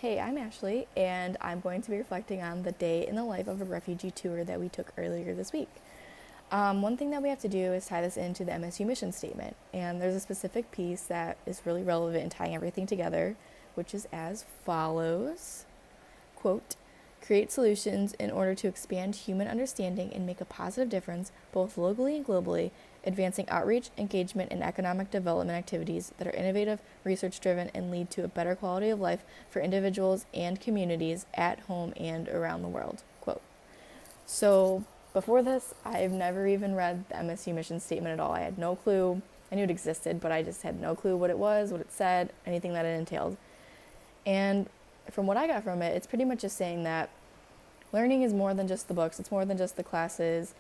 Hey, I'm Ashley, and I'm going to be reflecting on the day in the life of a refugee tour that we took earlier this week. One thing that we have to do is tie this into the MSU mission statement, and there's a specific piece that is really relevant in tying everything together, which is as follows. Quote, create solutions in order to expand human understanding and make a positive difference both locally and globally, advancing outreach, engagement, and economic development activities that are innovative, research-driven, and lead to a better quality of life for individuals and communities at home and around the world. Quote. So before this, I've never even read the MSU mission statement at all. I had no clue. I knew it existed, but I just had no clue what it was, what it said, anything that it entailed. And from what I got from it, it's pretty much just saying that learning is more than just the books, it's more than just the classes.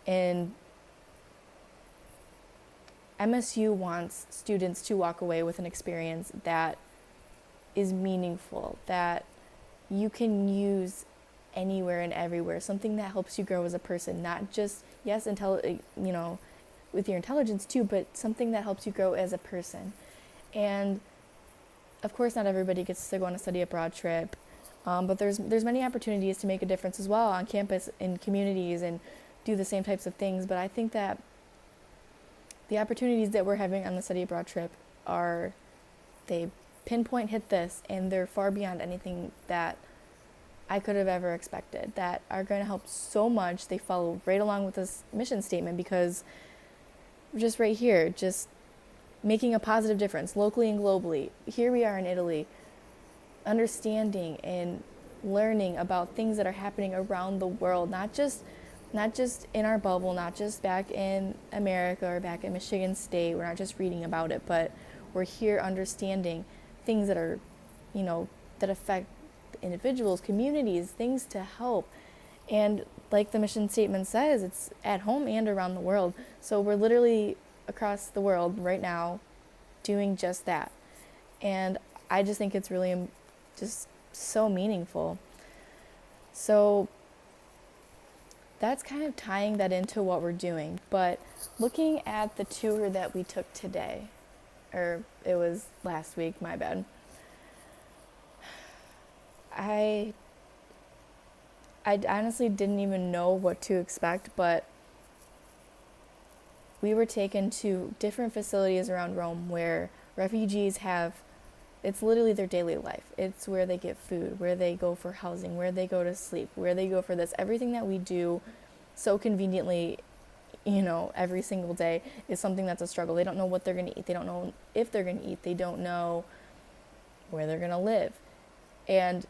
And MSU wants students to walk away with an experience that is meaningful, that you can use anywhere and everywhere, something that helps you grow as a person, not just, yes, with your intelligence too, but something that helps you grow as a person. And of course, not everybody gets to go on a study abroad trip, but there's many opportunities to make a difference as well on campus, in communities, and do the same types of things. But I think that the opportunities that we're having on the study abroad trip they pinpoint hit this, and they're far beyond anything that I could have ever expected, that are going to help so much. They follow right along with this mission statement, because just right here, just making a positive difference locally and globally. Here we are in Italy, understanding and learning about things that are happening around the world, not just in our bubble, not just back in America or back in Michigan State. We're not just reading about it, but we're here understanding things that are, that affect individuals, communities, things to help. And like the mission statement says, it's at home and around the world. So we're literally across the world right now doing just that. And I just think it's really just so meaningful. So that's kind of tying that into what we're doing. But looking at the tour that we took today, or it was last week, my bad. I honestly didn't even know what to expect, but we were taken to different facilities around Rome where refugees it's literally their daily life. It's where they get food, where they go for housing, where they go to sleep, where they go for this. Everything that we do so conveniently, every single day is something that's a struggle. They don't know what they're going to eat. They don't know if they're going to eat. They don't know where they're going to live. And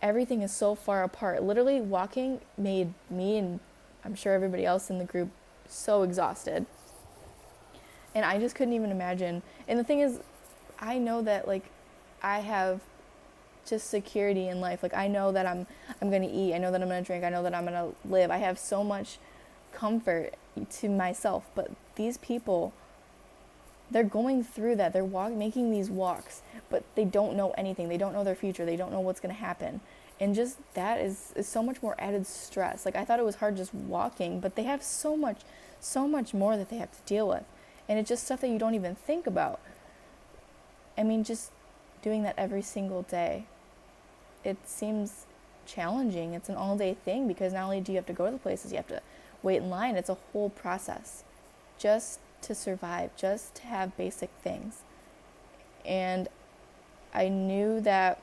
everything is so far apart. Literally walking made me, and I'm sure everybody else in the group, so exhausted. And I just couldn't even imagine. And the thing is, I know that I have just security in life. I know that I'm going to eat. I know that I'm going to drink. I know that I'm going to live. I have so much comfort to myself. But these people, they're going through that. They're making these walks, but they don't know anything. They don't know their future. They don't know what's going to happen. And just that is so much more added stress. I thought it was hard just walking, but they have so much more that they have to deal with. And it's just stuff that you don't even think about. I mean, just doing that every single day, it seems challenging. It's an all-day thing, because not only do you have to go to the places, you have to wait in line. It's a whole process just to survive, just to have basic things. And I knew that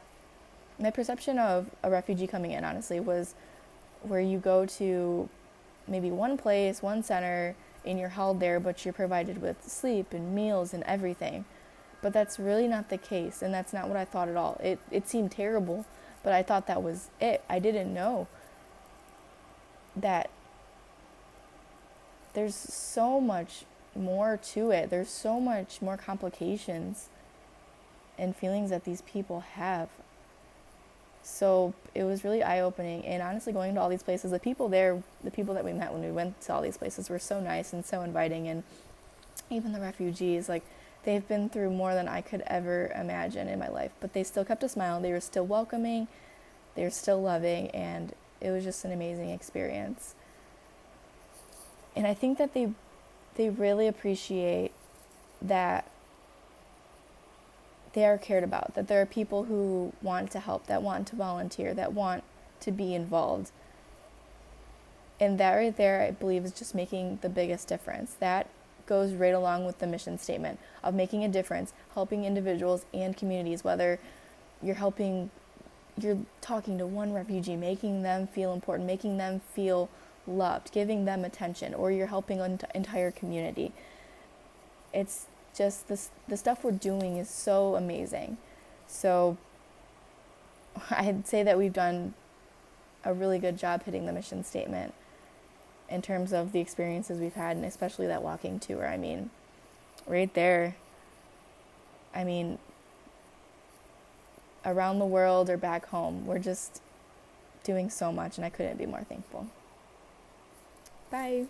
my perception of a refugee coming in, honestly, was where you go to maybe one place, one center, and you're held there, but you're provided with sleep and meals and everything. But that's really not the case, and that's not what I thought at all. It seemed terrible, but I thought that was it. I didn't know that there's so much more to it. There's so much more complications and feelings that these people have. So it was really eye-opening, and honestly, going to all these places, the people that we met when we went to all these places were so nice and so inviting. And even the refugees, they've been through more than I could ever imagine in my life, but they still kept a smile. They were still welcoming, they were still loving, and it was just an amazing experience. And I think that they really appreciate that they are cared about, that there are people who want to help, that want to volunteer, that want to be involved. And that right there, I believe, is just making the biggest difference. That goes right along with the mission statement of making a difference, helping individuals and communities, whether you're talking to one refugee, making them feel important, making them feel loved, giving them attention, or you're helping an entire community. It's just the stuff we're doing is so amazing. So I'd say that we've done a really good job hitting the mission statement in terms of the experiences we've had, and especially that walking tour. I mean, right there, I mean, around the world or back home, we're just doing so much, and I couldn't be more thankful. Bye.